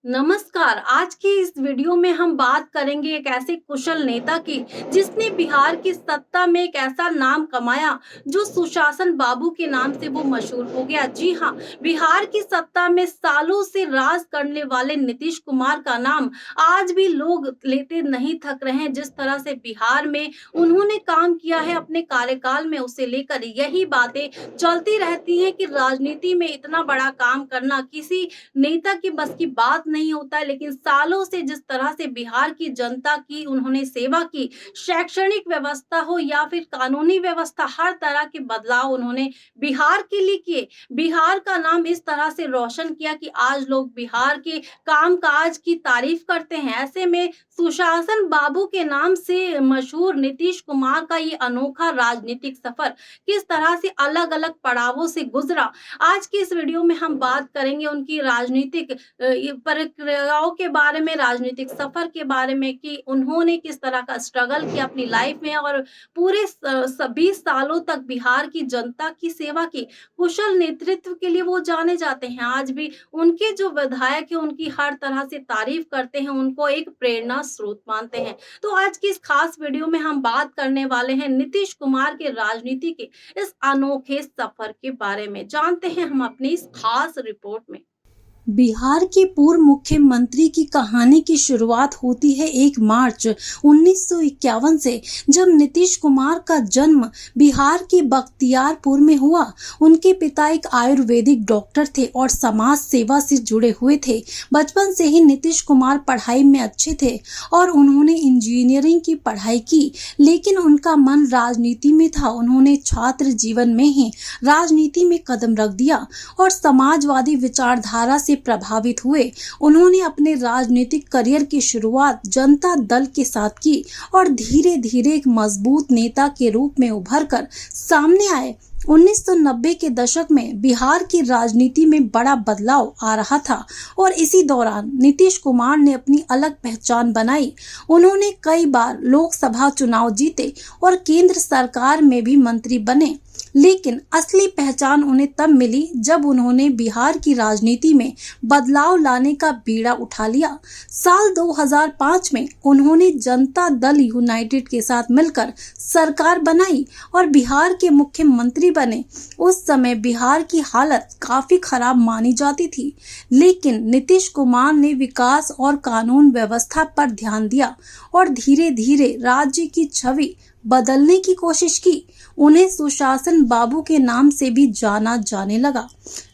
नमस्कार। आज की इस वीडियो में हम बात करेंगे एक ऐसे कुशल नेता की जिसने बिहार की सत्ता में एक ऐसा नाम कमाया जो सुशासन बाबू के नाम से वो मशहूर हो गया। जी हाँ, बिहार की सत्ता में सालों से राज करने वाले नीतीश कुमार का नाम आज भी लोग लेते नहीं थक रहे हैं। जिस तरह से बिहार में उन्होंने काम किया है अपने कार्यकाल में, उसे लेकर यही बातें चलती रहती हैं कि राजनीति में इतना बड़ा काम करना किसी नेता की बस की बात नहीं होता है। लेकिन सालों से जिस तरह से बिहार की जनता की उन्होंने सेवा की, शैक्षणिक व्यवस्था हो या फिर कानूनी व्यवस्था, हर तरह के बदलाव उन्होंने बिहार के लिए किए। बिहार का नाम इस तरह से रोशन किया कि आज लोग बिहार के कामकाज की तारीफ करते हैं। ऐसे में सुशासन बाबू के नाम से मशहूर नीतीश कुमार का ये अनोखा राजनीतिक सफर किस तरह से अलग-अलग पड़ावों से गुजरा, आज की इस वीडियो में हम बात करेंगे उनकी राजनीतिक ये प्रक्रियाओं के बारे में, राजनीतिक सफर के बारे में कि उन्होंने किस तरह का स्ट्रगल किया अपनी लाइफ में और पूरे 20 सालों तक बिहार की जनता की सेवा की। कुशल नेतृत्व के लिए वो जाने जाते हैं। आज भी उनके जो विधायक हैं उनकी हर तरह से तारीफ करते हैं, उनको एक प्रेरणा स्रोत मानते हैं। तो आज की इस खास वीडियो में हम बात करने वाले हैं नीतीश कुमार के राजनीति के इस अनोखे सफर के बारे में। जानते हैं हम अपनी इस खास रिपोर्ट में। बिहार के पूर्व मुख्यमंत्री की कहानी की शुरुआत होती है 1 मार्च 1951 से, जब नीतीश कुमार का जन्म बिहार के बख्तियारपुर में हुआ। उनके पिता एक आयुर्वेदिक डॉक्टर थे और समाज सेवा से जुड़े हुए थे। बचपन से ही नीतीश कुमार पढ़ाई में अच्छे थे और उन्होंने इंजीनियरिंग की पढ़ाई की, लेकिन उनका मन राजनीति में था। उन्होंने छात्र जीवन में ही राजनीति में कदम रख दिया और समाजवादी विचारधारा से प्रभावित हुए। उन्होंने अपने राजनीतिक करियर की शुरुआत जनता दल के साथ की और धीरे धीरे एक मजबूत नेता के रूप में उभरकर सामने आए। 1990 के दशक में बिहार की राजनीति में बड़ा बदलाव आ रहा था और इसी दौरान नीतीश कुमार ने अपनी अलग पहचान बनाई। उन्होंने कई बार लोकसभा चुनाव जीते और केंद्र सरकार में भी मंत्री बने, लेकिन असली पहचान उन्हें तब मिली जब उन्होंने बिहार की राजनीति में बदलाव लाने का बीड़ा उठा लिया। साल 2005 में उन्होंने जनता दल यूनाइटेड के साथ मिलकर सरकार बनाई और बिहार के मुख्यमंत्री बने। उस समय बिहार की हालत काफी खराब मानी जाती थी, लेकिन नीतीश कुमार ने विकास और कानून व्यवस्था पर ध्यान दिया और धीरे धीरे राज्य की छवि बदलने की कोशिश की। उन्हें सुशासन बाबू के नाम से भी जाना जाने लगा,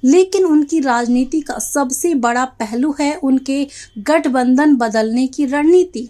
लेकिन उनकी राजनीति का सबसे बड़ा पहलू है उनके गठबंधन बदलने की रणनीति।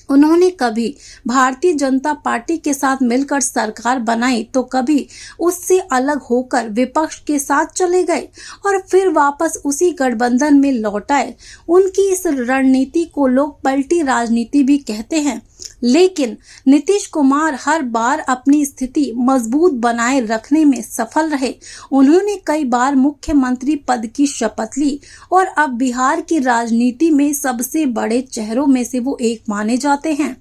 उन्होंने कभी भारतीय जनता पार्टी के साथ मिलकर सरकार बनाई तो कभी उससे अलग होकर विपक्ष के साथ चले गए और फिर वापस उसी गठबंधन में लौट आए। उनकी इस रणनीति को लोग पलटी राजनीति भी कहते हैं, लेकिन नीतीश कुमार हर बार अपनी स्थिति मजबूत बनाए रखने में सफल रहे। उन्होंने कई बार मुख्यमंत्री पद की शपथ ली और अब बिहार की राजनीति में सबसे बड़े चेहरों में से वो एक माने जाते हैं।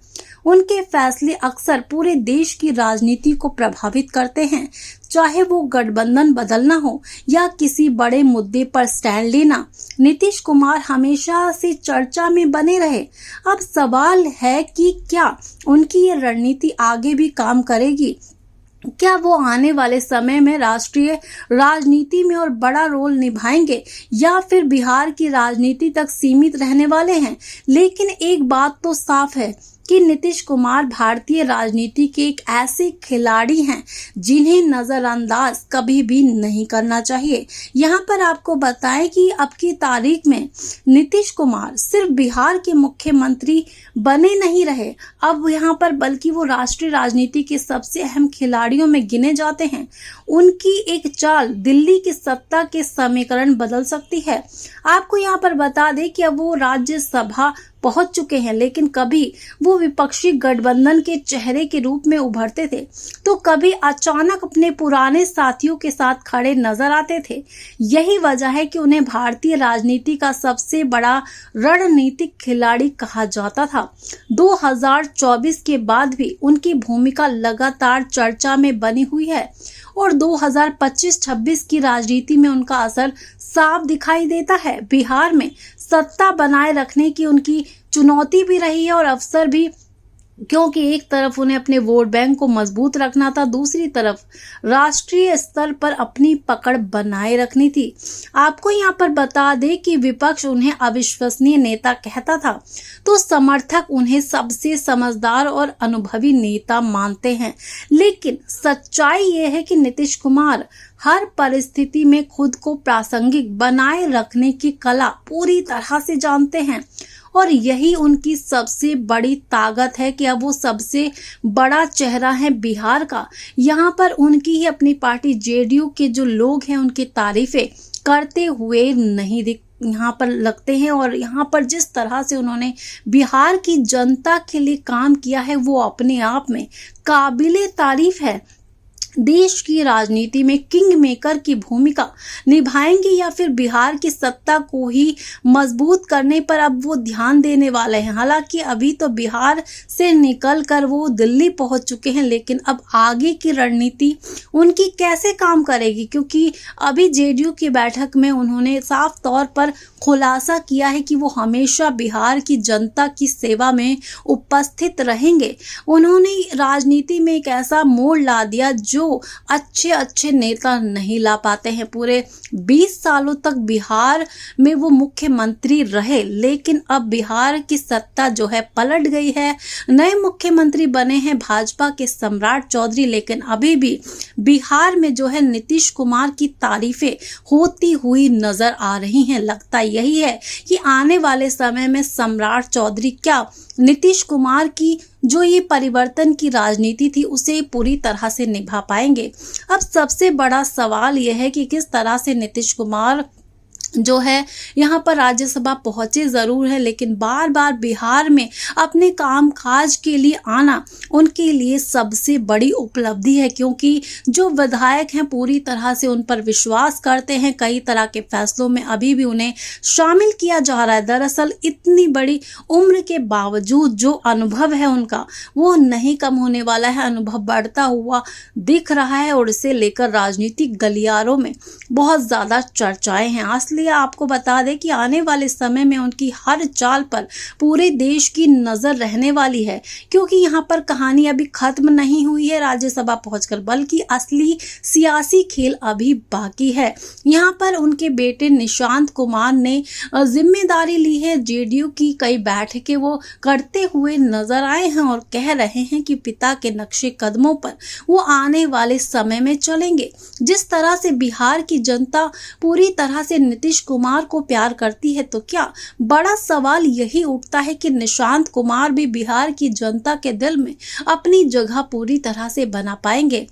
उनके फैसले अक्सर पूरे देश की राजनीति को प्रभावित करते हैं, चाहे वो गठबंधन बदलना हो या किसी बड़े मुद्दे पर स्टैंड लेना। नीतीश कुमार हमेशा से चर्चा में बने रहे। अब सवाल है कि क्या उनकी ये रणनीति आगे भी काम करेगी? क्या वो आने वाले समय में राष्ट्रीय राजनीति में और बड़ा रोल निभाएंगे या फिर बिहार की राजनीति तक सीमित रहने वाले हैं? लेकिन एक बात तो साफ है कि नीतीश कुमार भारतीय राजनीति के एक ऐसे खिलाड़ी हैं जिन्हें नजरअंदाज कभी भी नहीं करना चाहिए। यहाँ पर आपको बताएं कि अब की तारीख में नीतीश कुमार सिर्फ बिहार के मुख्यमंत्री बने नहीं रहे, अब यहाँ पर बल्कि वो राष्ट्रीय राजनीति के सबसे अहम खिलाड़ियों में गिने जाते हैं। उनकी एक चाल दिल्ली की सत्ता के समीकरण बदल सकती है। आपको यहाँ पर बता दें कि अब वो राज्यसभा पहुंच चुके हैं, लेकिन कभी वो विपक्षी गठबंधन के चेहरे के रूप में उभरते थे तो कभी अचानक अपने पुराने साथियों के साथ खड़े नजर आते थे। यही वजह है कि उन्हें भारतीय राजनीति का सबसे बड़ा रणनीतिक खिलाड़ी कहा जाता था। 2024 के बाद भी उनकी भूमिका लगातार चर्चा में बनी हुई है और 2025-26 की राजनीति में उनका असर साफ दिखाई देता है। बिहार में सत्ता बनाए रखने की उनकी चुनौती भी रही है और अवसर भी, क्योंकि एक तरफ उन्हें अपने वोट बैंक को मजबूत रखना था, दूसरी तरफ राष्ट्रीय स्तर पर अपनी पकड़ बनाए रखनी थी। आपको यहाँ पर बता दें कि विपक्ष उन्हें अविश्वसनीय नेता कहता था तो समर्थक उन्हें सबसे समझदार और अनुभवी नेता मानते हैं, लेकिन सच्चाई ये है कि नीतीश कुमार हर परिस्थिति में खुद को प्रासंगिक बनाए रखने की कला पूरी तरह से जानते हैं और यही उनकी सबसे बड़ी ताकत है कि अब वो सबसे बड़ा चेहरा है बिहार का। यहाँ पर उनकी ही अपनी पार्टी जेडीयू के जो लोग हैं उनकी तारीफें करते हुए नहीं दिख यहाँ पर लगते हैं और यहाँ पर जिस तरह से उन्होंने बिहार की जनता के लिए काम किया है वो अपने आप में काबिले तारीफ है। देश की राजनीति में किंग मेकर की भूमिका निभाएंगे या फिर बिहार की सत्ता को ही मजबूत करने पर अब वो ध्यान देने वाले हैं। हालांकि अभी तो बिहार से निकलकर वो दिल्ली पहुंच चुके हैं, लेकिन अब आगे की रणनीति उनकी कैसे काम करेगी, क्योंकि अभी जेडीयू की बैठक में उन्होंने साफ तौर पर खुलासा किया है कि वो हमेशा बिहार की जनता की सेवा में उपस्थित रहेंगे। उन्होंने राजनीति में एक ऐसा मोड़ ला दिया जो अच्छे नेता नहीं ला पाते हैं। पूरे 20 सालों तक बिहार में वो मुख्यमंत्री रहे, लेकिन अब बिहार की सत्ता जो है पलट गई है। नए मुख्यमंत्री बने हैं भाजपा के सम्राट चौधरी, लेकिन अभी भी बिहार में जो है नीतीश कुमार की तारीफें होती हुई नजर आ रही हैं। लगता यही है कि आने वाले समय में सम्राट चौधरी क्या नीतीश कुमार की जो ये परिवर्तन की राजनीति थी उसे पूरी तरह से निभा पाएंगे। अब सबसे बड़ा सवाल यह है कि किस तरह से नीतीश कुमार जो है यहाँ पर राज्यसभा पहुंचे जरूर है, लेकिन बार बार बिहार में अपने काम काज के लिए आना उनके लिए सबसे बड़ी उपलब्धि है, क्योंकि जो विधायक हैं पूरी तरह से उन पर विश्वास करते हैं। कई तरह के फैसलों में अभी भी उन्हें शामिल किया जा रहा है। दरअसल इतनी बड़ी उम्र के बावजूद जो अनुभव है उनका वो नहीं कम होने वाला है, अनुभव बढ़ता हुआ दिख रहा है और इसे लेकर राजनीतिक गलियारों में बहुत ज्यादा चर्चाएं हैं। इसलिए आपको बता दें कि आने वाले समय में उनकी हर चाल पर पूरे देश की नजर रहने वाली है, क्योंकि यहाँ पर कहानी अभी खत्म नहीं हुई है राज्यसभा पहुंचकर, बल्कि असली सियासी खेल अभी बाकी है। यहाँ पर उनके बेटे निशांत कुमार ने जिम्मेदारी ली है। जेडीयू की कई बैठकें वो करते हुए नजर आए हैं और कह रहे हैं कि पिता के नक्शे कदमों पर वो आने वाले समय में चलेंगे। जिस तरह से बिहार की जनता पूरी तरह से नीतीश कुमार को प्यार करती है, तो क्या बड़ा सवाल यही उठता है कि निशांत कुमार भी बिहार की जनता के दिल में अपनी जगह पूरी तरह से बना पाएंगे।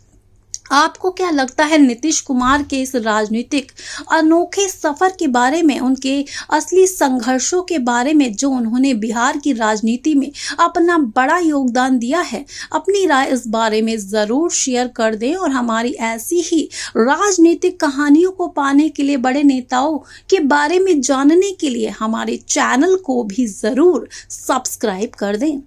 आपको क्या लगता है नीतीश कुमार के इस राजनीतिक अनोखे सफर के बारे में, उनके असली संघर्षों के बारे में जो उन्होंने बिहार की राजनीति में अपना बड़ा योगदान दिया है? अपनी राय इस बारे में जरूर शेयर कर दें और हमारी ऐसी ही राजनीतिक कहानियों को पाने के लिए, बड़े नेताओं के बारे में जानने के लिए हमारे चैनल को भी जरूर सब्सक्राइब कर दें।